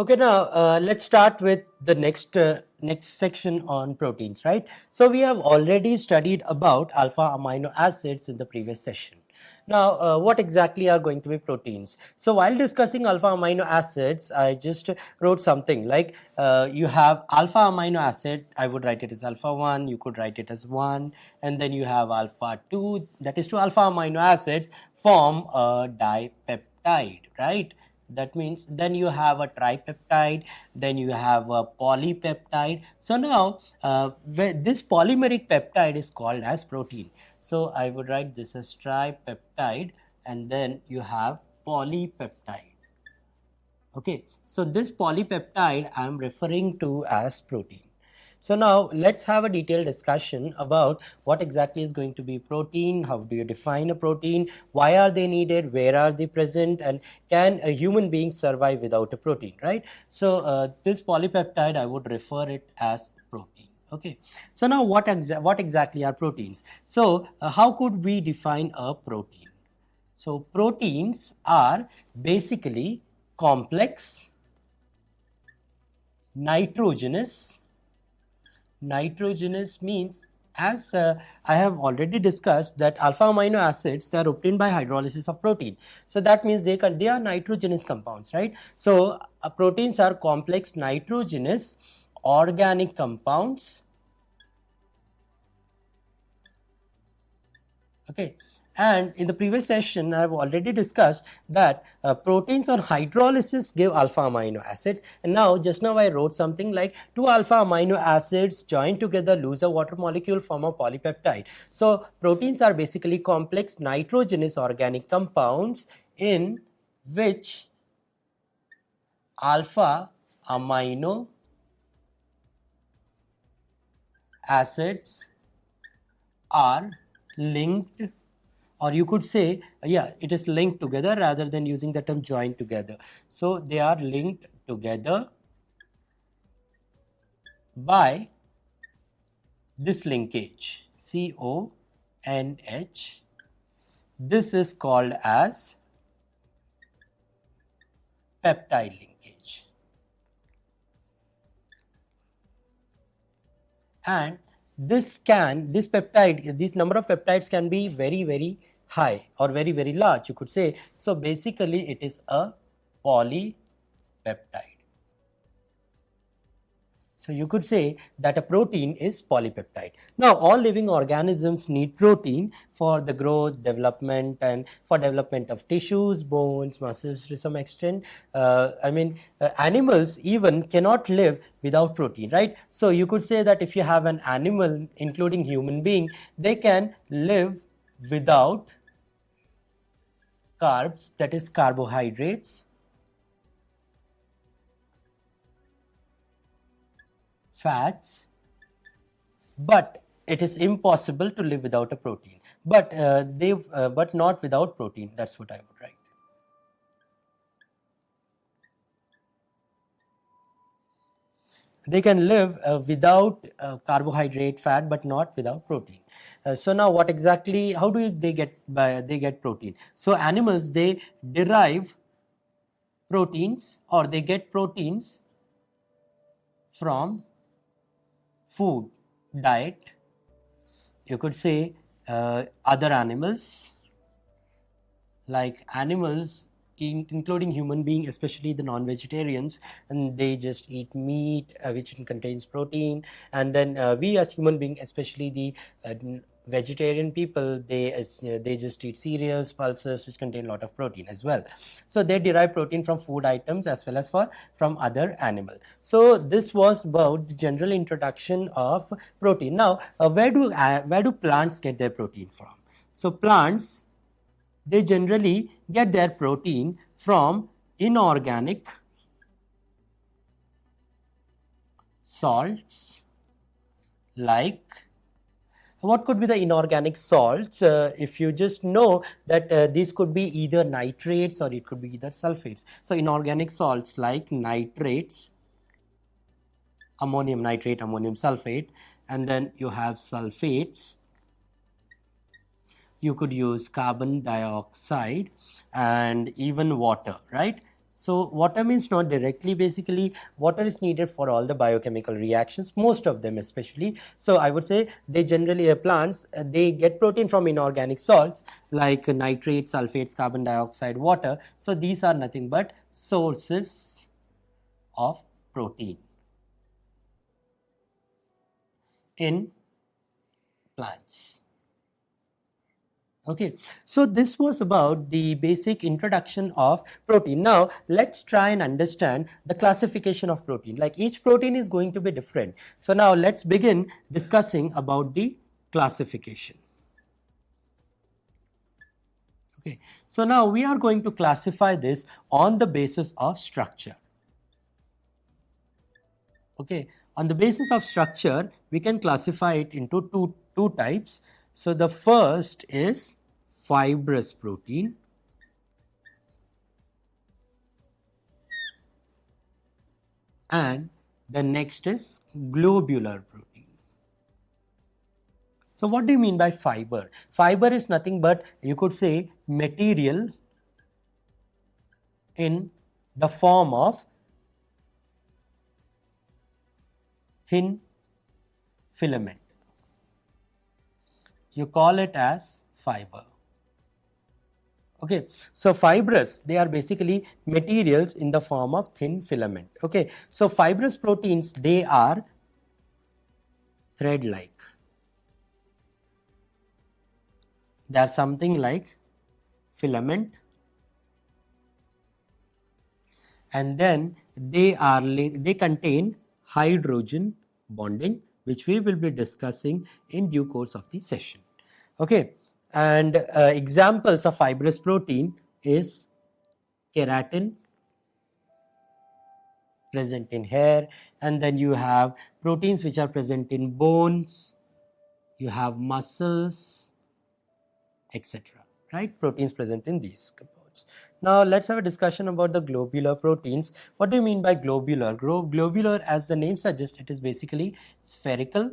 Okay, now let's start with the next section on proteins, right? So we have already studied about alpha amino acids in the previous session. Now, what exactly are going to be proteins? So while discussing alpha amino acids, I just wrote something like you have alpha amino acid. I would write it as alpha 1. You could write it as 1, and then you have alpha 2. That is, two alpha amino acids form a dipeptide, right? That means then you have a tripeptide, then you have a polypeptide. So now this polymeric peptide is called as protein. So I would write this as tripeptide, and then you have polypeptide. Okay, so this polypeptide I am referring to as protein. So now let's have a detailed discussion about what exactly is going to be protein, how do you define a protein, why are they needed, where are they present, and can a human being survive without a protein, right? So this polypeptide, I would refer it as protein. Okay, so now what exactly are proteins? So how could we define a protein? So proteins are basically complex, nitrogenous means, as I have already discussed, that alpha amino acids, they are obtained by hydrolysis of protein. So that means they are nitrogenous compounds, right? So proteins are complex nitrogenous organic compounds. Okay, and in the previous session I have already discussed that proteins on hydrolysis give alpha amino acids, and now just now I wrote something like two alpha amino acids joined together lose a water molecule, form a polypeptide. So proteins are basically complex nitrogenous organic compounds in which alpha amino acids are linked, or you could say, it is linked together rather than using the term joined together. So they are linked together by this linkage, CONH. This is called as peptide linkage. And this number of peptides can be very, very high or very, very large, you could say. So basically it is a polypeptide. So you could say that a protein is polypeptide. Now all living organisms need protein for the growth, development, and for development of tissues, bones, muscles to some extent. Animals even cannot live without protein, right? So you could say that if you have an animal, including human being, they can live without carbs, that is carbohydrates, fats, but it is impossible to live without a protein. But but not without protein. That's what I would write. They can live without carbohydrate, fat, but not without protein. So now, what exactly? How do they get protein? So animals, they derive proteins, or they get proteins from food, diet. You could say other animals, like animals including human being, especially the non-vegetarians, and they just eat meat which contains protein. And then we as human being, especially the vegetarian people, they just eat cereals, pulses, which contain a lot of protein as well. So they derive protein from food items as well as from other animal. So this was about the general introduction of protein. Now where do plants get their protein from? So plants, they generally get their protein from inorganic salts. Like, what could be the inorganic salts? If you just know that these could be either nitrates or it could be either sulfates. So inorganic salts like nitrates, ammonium nitrate, ammonium sulfate, and then you have sulfates. You could use carbon dioxide and even water, right? So water means not directly, basically water is needed for all the biochemical reactions, most of them especially. So I would say they generally, plants, they get protein from inorganic salts like nitrates, sulfates, carbon dioxide, water. So these are nothing but sources of protein in plants. Okay, so this was about the basic introduction of protein. Now let's try and understand the classification of protein. Like each protein is going to be different. So now let's begin discussing about the classification. Okay, so now we are going to classify this on the basis of structure. Okay, on the basis of structure, we can classify it into two types. So the first is fibrous protein, and the next is globular protein. So what do you mean by fiber? Fiber is nothing but, you could say, material in the form of thin filament. You call it as fiber. Okay, so fibrous, they are basically materials in the form of thin filament. Okay, so fibrous proteins, they are thread-like. They are something like filament, and then they contain hydrogen bonding, which we will be discussing in due course of the session. Okay, and examples of fibrous protein is keratin, present in hair, and then you have proteins which are present in bones, you have muscles, etc. Right? Proteins present in these compounds. Now let's have a discussion about the globular proteins. What do you mean by globular? Globular, as the name suggests, it is basically spherical,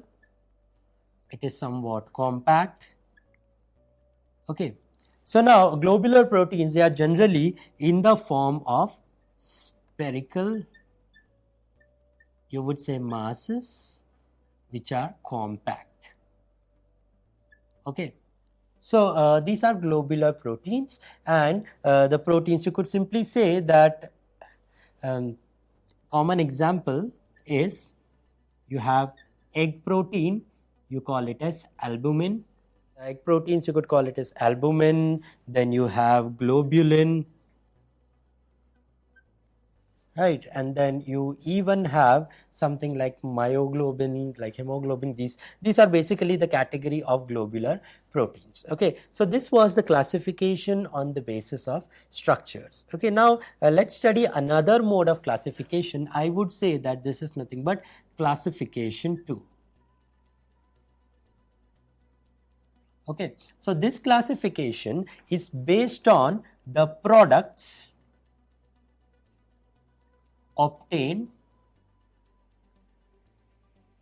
it is somewhat compact. Okay, so now globular proteins, they are generally in the form of spherical, you would say, masses which are compact. Okay, so these are globular proteins, and the proteins, you could simply say that common example is, you have egg protein, you call it as albumin. Egg proteins, you could call it as albumin. Then you have globulin, right? And then you even have something like myoglobin, like hemoglobin. These are basically the category of globular proteins. Okay, so this was the classification on the basis of structures. Okay, now let's study another mode of classification. I would say that this is nothing but classification 2. Okay, so this classification is based on the products obtained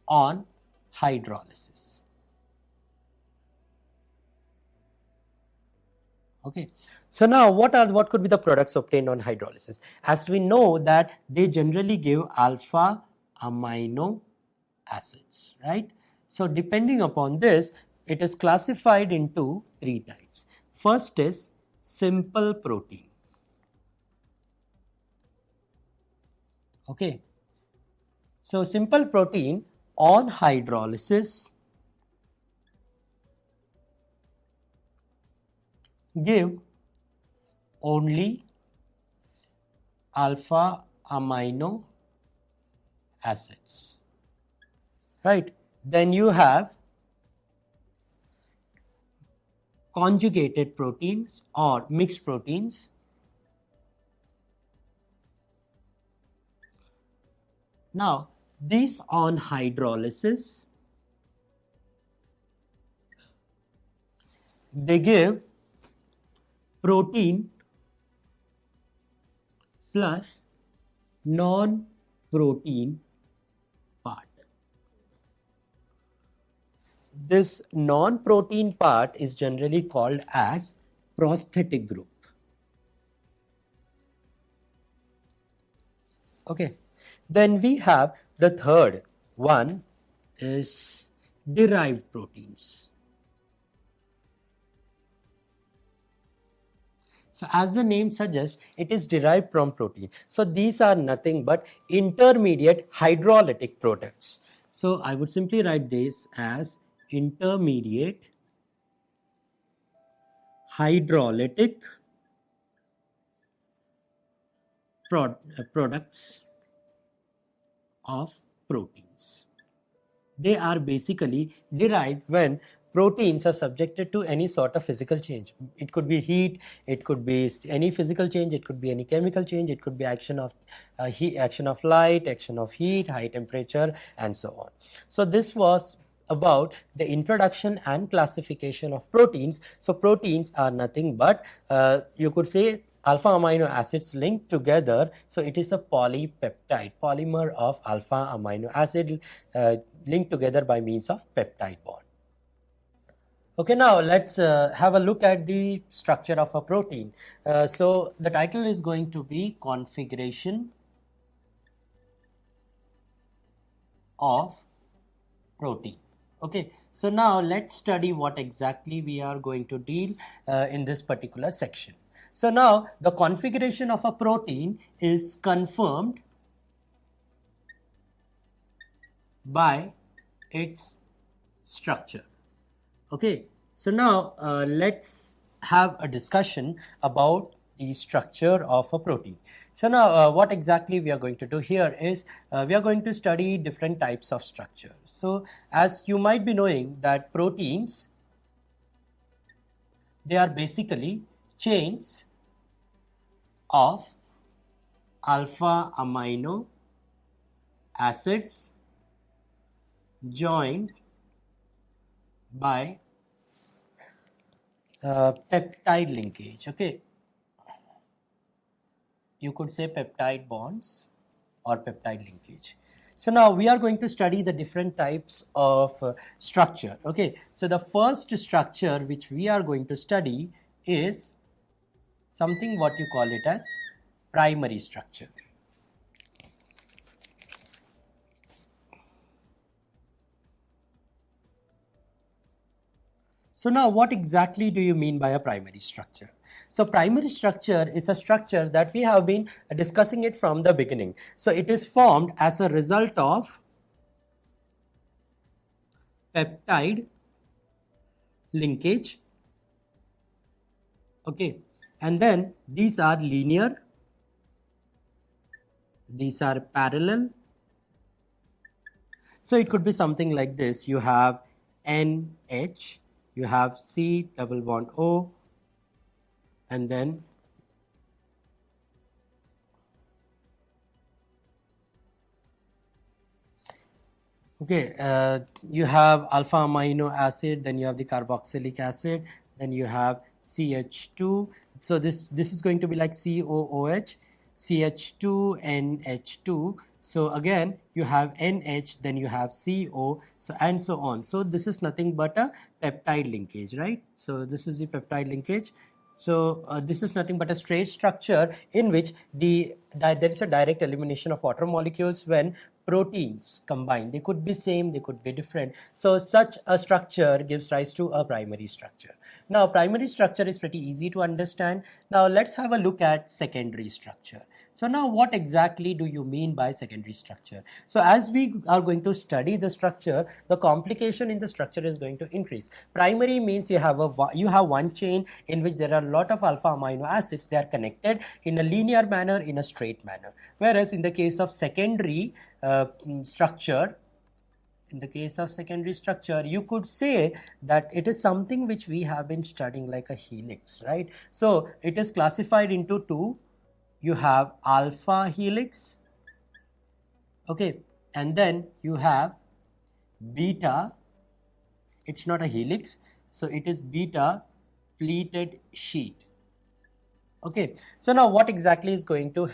on hydrolysis. Okay, so now what could be the products obtained on hydrolysis? As we know that they generally give alpha amino acids, right? So depending upon this, it is classified into 3 types. First is simple protein. Okay, so simple protein on hydrolysis give only alpha amino acids, right? Then you have conjugated proteins or mixed proteins. Now, these on hydrolysis, they give protein plus non-protein part. This non-protein part is generally called as prosthetic group. Okay, then we have the third one is derived proteins. So as the name suggests, it is derived from protein. So these are nothing but intermediate hydrolytic products. So I would simply write this as intermediate hydrolytic products of proteins. They are basically derived when proteins are subjected to any sort of physical change. It could be heat, it could be any physical change, it could be any chemical change, it could be action of heat, action of light, action of heat, high temperature, and so on. So this was about the introduction and classification of proteins. So proteins are nothing but you could say alpha amino acids linked together. So it is a polypeptide, polymer of alpha amino acid linked together by means of peptide bond. Okay, now let's have a look at the structure of a protein. So the title is going to be configuration of protein. Okay, so now let's study what exactly we are going to deal in this particular section. So now the configuration of a protein is confirmed by its structure. Okay, so now let's have a discussion about the structure of a protein. So now what exactly we are going to do here is we are going to study different types of structure. So as you might be knowing that proteins, they are basically chains of alpha amino acids joined by peptide linkage. Okay, you could say peptide bonds or peptide linkage. So now we are going to study the different types of structure. Okay, so the first structure which we are going to study is something what you call it as primary structure. So now what exactly do you mean by a primary structure? So primary structure is a structure that we have been discussing it from the beginning. So it is formed as a result of peptide linkage. Okay, and then these are linear, these are parallel. So it could be something like this. You have NH, you have C double bond O, and then you have alpha amino acid, then you have the carboxylic acid, then you have CH2. So this is going to be like COOH, CH2, NH2. So again you have NH, then you have CO, so and so on. So this is nothing but a peptide linkage, right? So this is the peptide linkage. So this is nothing but a straight structure in which there is a direct elimination of water molecules when proteins combine. They could be same, they could be different. So such a structure gives rise to a primary structure. Now primary structure is pretty easy to understand. Now let's have a look at secondary structure. So now what exactly do you mean by secondary structure? So as we are going to study the structure, the complication in the structure is going to increase. Primary means you have one chain in which there are a lot of alpha amino acids. They are connected in a linear manner, in a straight manner. Whereas in the case of secondary structure, you could say that it is something which we have been studying like a helix, right? So it is classified into two. You have alpha helix, okay, and then you have beta. It's not a helix, so it is beta pleated sheet. Okay, so now what exactly is going to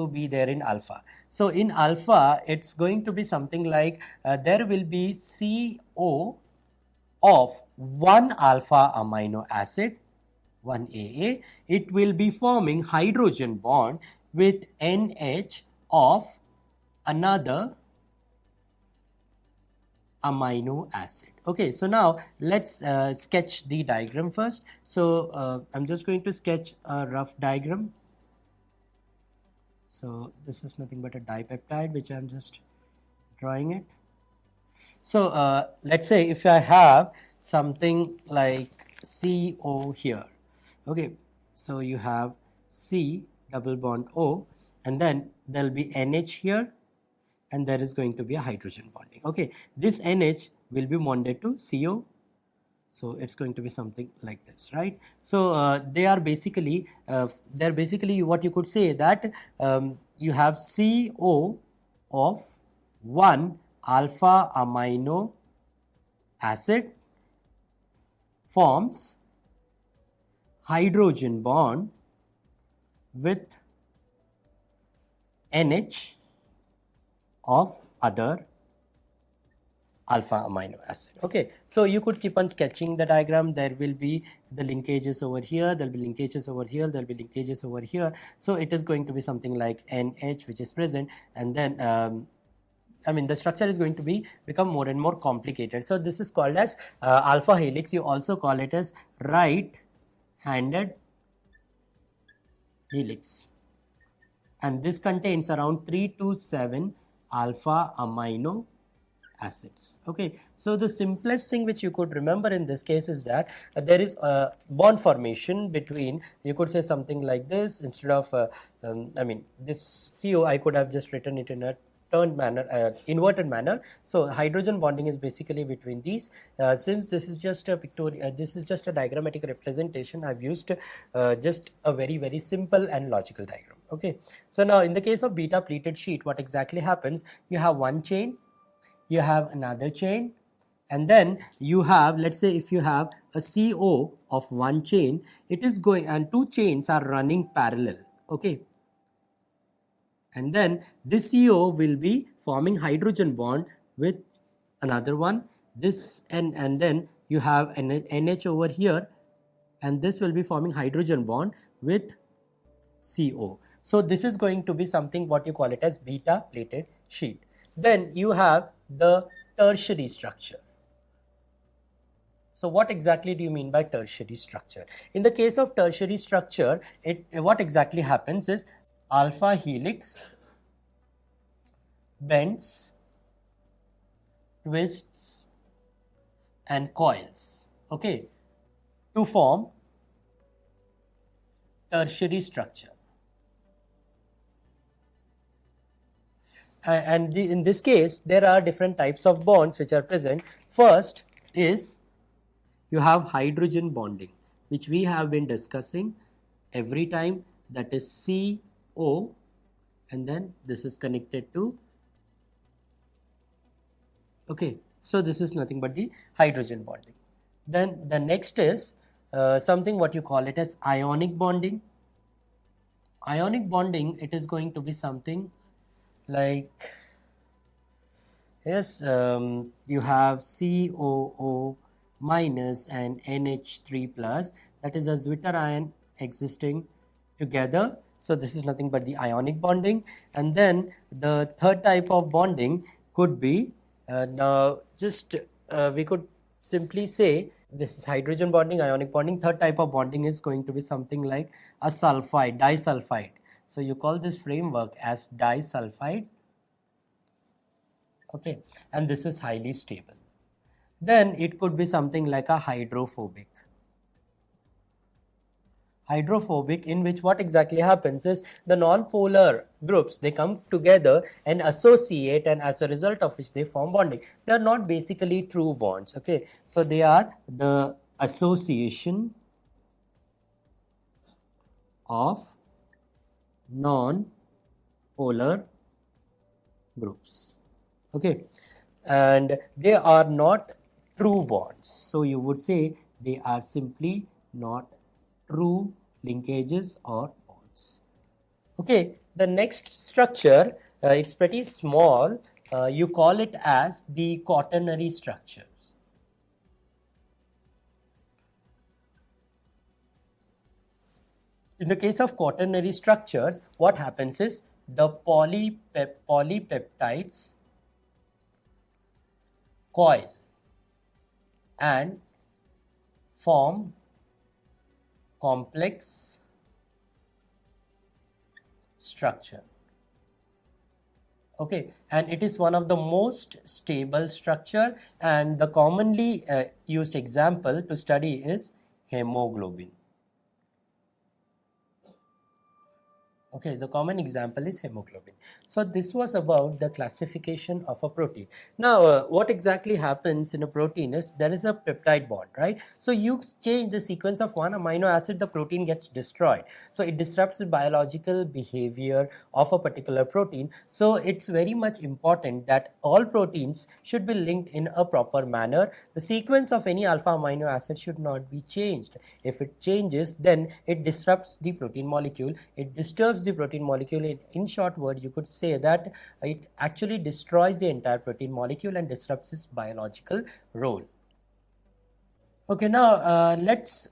be there in alpha? So in alpha, it's going to be something like there will be CO of one alpha amino acid, one AA. It will be forming hydrogen bond with NH of another amino acid. Okay, so now let's sketch the diagram first. So I'm just going to sketch a rough diagram. So this is nothing but a dipeptide which I'm just drawing it. So let's say if I have something like CO here, okay, so you have C double bond O, and then there'll be NH here, and there is going to be a hydrogen bonding. Okay, this NH will be bonded to CO, so it's going to be something like this, right? So they are basically they're basically what you could say that you have CO of one alpha amino acid forms hydrogen bond with NH of other alpha amino acid. Okay, so you could keep on sketching the diagram. There will be the linkages over here, there will be linkages over here, there will be linkages over here. So it is going to be something like NH which is present, and then I mean the structure is going to become more and more complicated. So this is called as alpha helix. You also call it as right-handed helix, and this contains around 3 to 7 alpha amino acids. Okay, so the simplest thing which you could remember in this case is that there is a bond formation between, you could say something like this, instead of I mean this CO I could have just written it in a turned manner, inverted manner. So hydrogen bonding is basically between these. Since this is just a this is just a diagrammatic representation, I've used just a very simple and logical diagram. Okay, so now in the case of beta pleated sheet, what exactly happens? You have one chain, you have another chain, and then you have, let's say if you have a CO of one chain, it is going, and two chains are running parallel. Okay, and then this CO will be forming hydrogen bond with another one, this, and then you have an NH over here, and this will be forming hydrogen bond with CO. So this is going to be something what you call it as beta plated sheet. Then you have the tertiary structure. So what exactly do you mean by tertiary structure? In the case of tertiary structure, what exactly happens is alpha helix bends, twists and coils, okay, to form tertiary structure. And in this case, there are different types of bonds which are present. First is you have hydrogen bonding, which we have been discussing every time, that is CO, and then this is connected to, okay, so this is nothing but the hydrogen bonding. Then the next is something what you call it as ionic bonding. Ionic bonding, it is going to be something like, yes, you have COO minus and NH3 plus, that is a Zwitter ion existing together. So this is nothing but the ionic bonding. And then the third type of bonding could be, now just we could simply say this is hydrogen bonding, ionic bonding. Third type of bonding is going to be something like a sulfide, disulfide. So you call this framework as disulfide, okay, and this is highly stable. Then it could be something like a hydrophobic. Hydrophobic, in which what exactly happens is the non-polar groups, they come together and associate, and as a result of which they form bonding. They are not basically true bonds, okay, so they are the association of non-polar groups, okay, and they are not true bonds. So you would say they are simply not true linkages or bonds. Okay, the next structure, it's pretty small, you call it as the quaternary structures. In the case of quaternary structures, what happens is the polypeptides coil and form complex structure. Okay, and it is one of the most stable structure, and the commonly used example to study is hemoglobin. Okay, the common example is hemoglobin. So this was about the classification of a protein. Now, what exactly happens in a protein is there is a peptide bond, right? So you change the sequence of one amino acid, the protein gets destroyed. So it disrupts the biological behavior of a particular protein. So it's very much important that all proteins should be linked in a proper manner. The sequence of any alpha amino acid should not be changed. If it changes, then it disrupts the protein molecule. It disturbs the protein molecule. In short word, you could say that it actually destroys the entire protein molecule and disrupts its biological role. Okay, now let's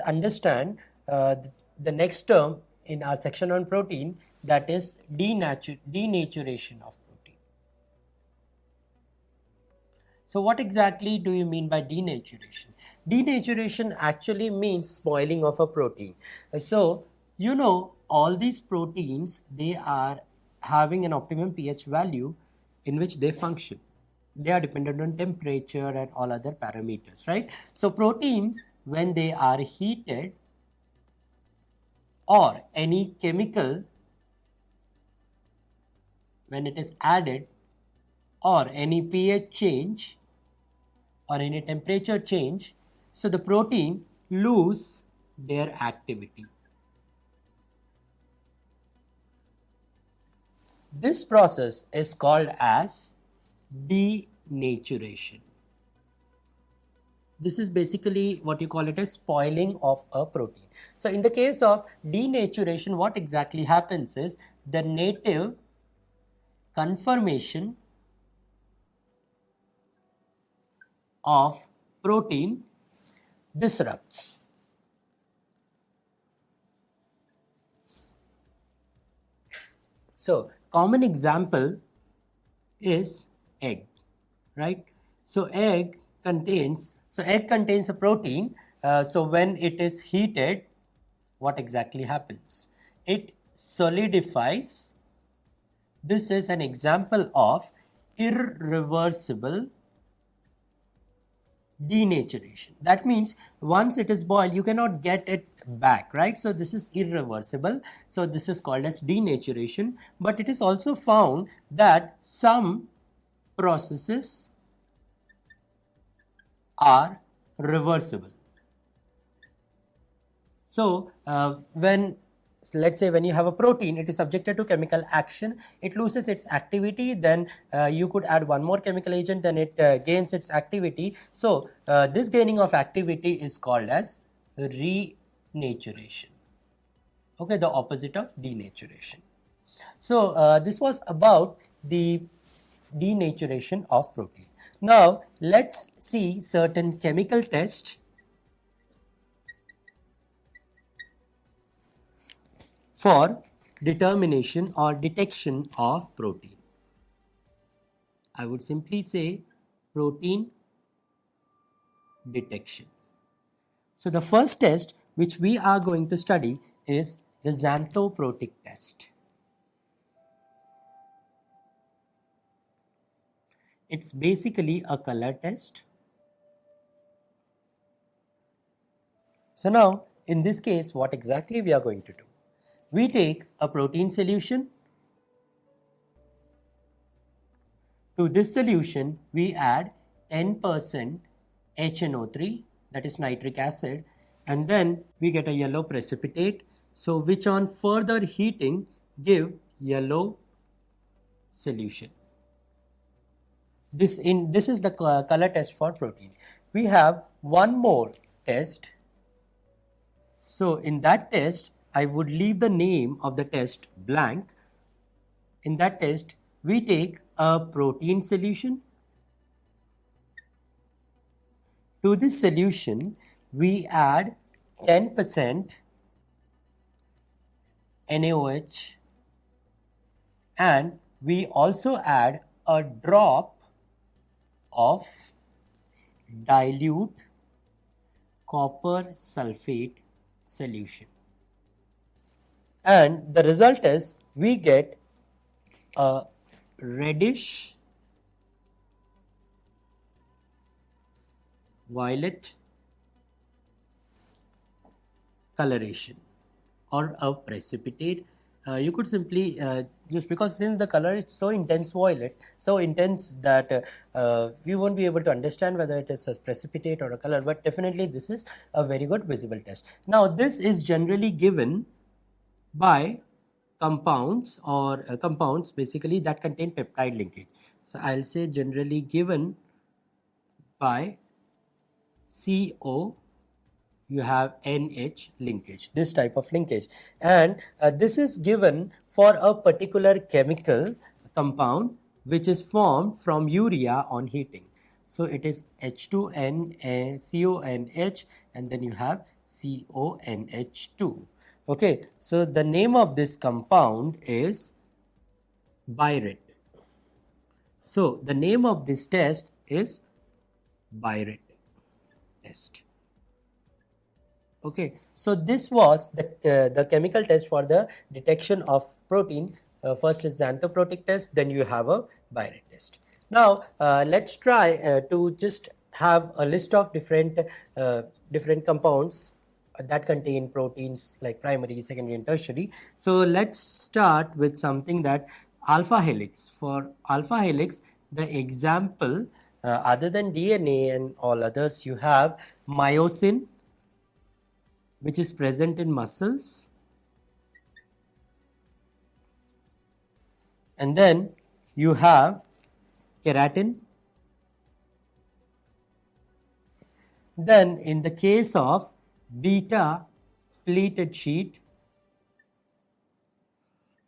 understand the next term in our section on protein, that is denaturation of protein. So what exactly do you mean by denaturation? Denaturation actually means spoiling of a protein. So you know, all these proteins, they are having an optimum pH value in which they function. They are dependent on temperature and all other parameters, right? So proteins, when they are heated or any chemical, when it is added, or any pH change or any temperature change, so the protein lose their activity. This process is called as denaturation. This is basically what you call it as spoiling of a protein. So in the case of denaturation, what exactly happens is the native conformation of protein disrupts. So common example is egg, right? So egg contains a protein. So when it is heated, what exactly happens? It solidifies. This is an example of irreversible denaturation. That means once it is boiled, you cannot get it back, right? So this is irreversible. So this is called as denaturation. But it is also found that some processes are reversible. So let's say when you have a protein, it is subjected to chemical action, it loses its activity, then you could add one more chemical agent, then it gains its activity. So this gaining of activity is called as renaturation. Okay, the opposite of denaturation. So this was about the denaturation of protein. Now let's see certain chemical tests for determination or detection of protein. I would simply say protein detection. So the first test which we are going to study is the xanthoprotic test. It's basically a color test. So now in this case, what exactly we are going to do? We take a protein solution. To this solution, we add 10% HNO3, that is nitric acid, and then we get a yellow precipitate, so which on further heating give yellow solution. This is the color test for protein. We have one more test. So in that test, I would leave the name of the test blank. In that test, we take a protein solution. To this solution, we add 10% NaOH, and we also add a drop of dilute copper sulfate solution, and the result is we get a reddish violet coloration or a precipitate. You could simply just because since the color is so intense violet, so intense that we won't be able to understand whether it is a precipitate or a color, but definitely this is a very good visible test. Now this is generally given by compounds or compounds basically that contain peptide linkage. So I'll say generally given by CO, you have NH linkage, this type of linkage, and this is given for a particular chemical compound which is formed from urea on heating. So it is H2N CONH, and then you have CONH2. Okay, so the name of this compound is Biret. So the name of this test is Biret test. Okay, so this was the chemical test for the detection of protein. First is xanthoprotic test, then you have a Biret test. Now let's try to just have a list of different compounds that contain proteins like primary, secondary and tertiary. So let's start with something that alpha helix. For alpha helix, the example other than DNA and all others, you have myosin, which is present in muscles, and then you have keratin. Then in the case of beta pleated sheet,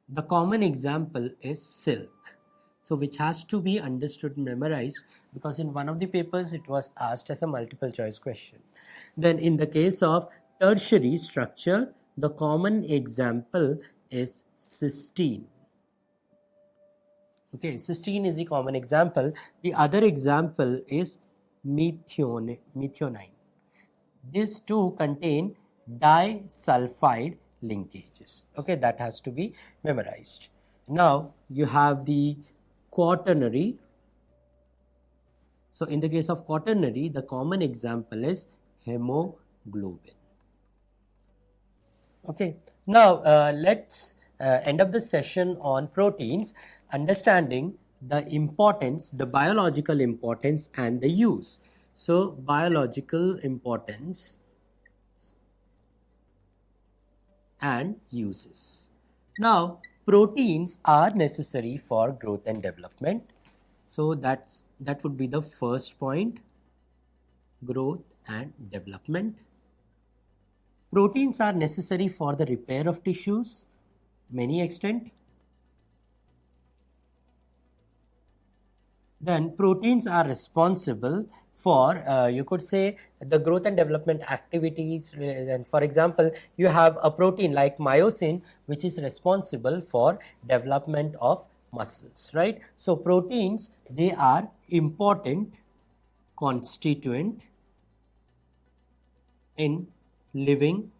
the common example is silk, so which has to be understood and memorized because in one of the papers it was asked as a multiple choice question. Then in the case of tertiary structure, the common example is cysteine. Okay, cysteine is the common example. The other example is methionine. These two contain disulfide linkages. Okay, that has to be memorized. Now you have the quaternary. So in the case of quaternary, the common example is hemoglobin. Okay, now let's end up the session on proteins, understanding the importance, the biological importance and the use. So biological importance and uses. Now proteins are necessary for growth and development. So that would be the first point, growth and development. Proteins are necessary for the repair of tissues, many extent. Then proteins are responsible for, you could say, the growth and development activities. And for example, you have a protein like myosin, which is responsible for development of muscles, right? So proteins, they are important constituent in living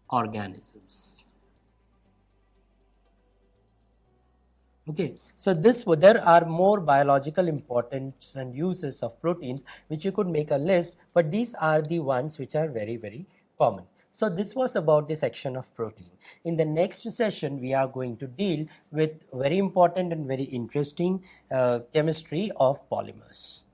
organisms. Okay, so there are more biological importance and uses of proteins which you could make a list, but these are the ones which are very, very common. So this was about the section of protein. In the next session, we are going to deal with very important and very interesting chemistry of polymers.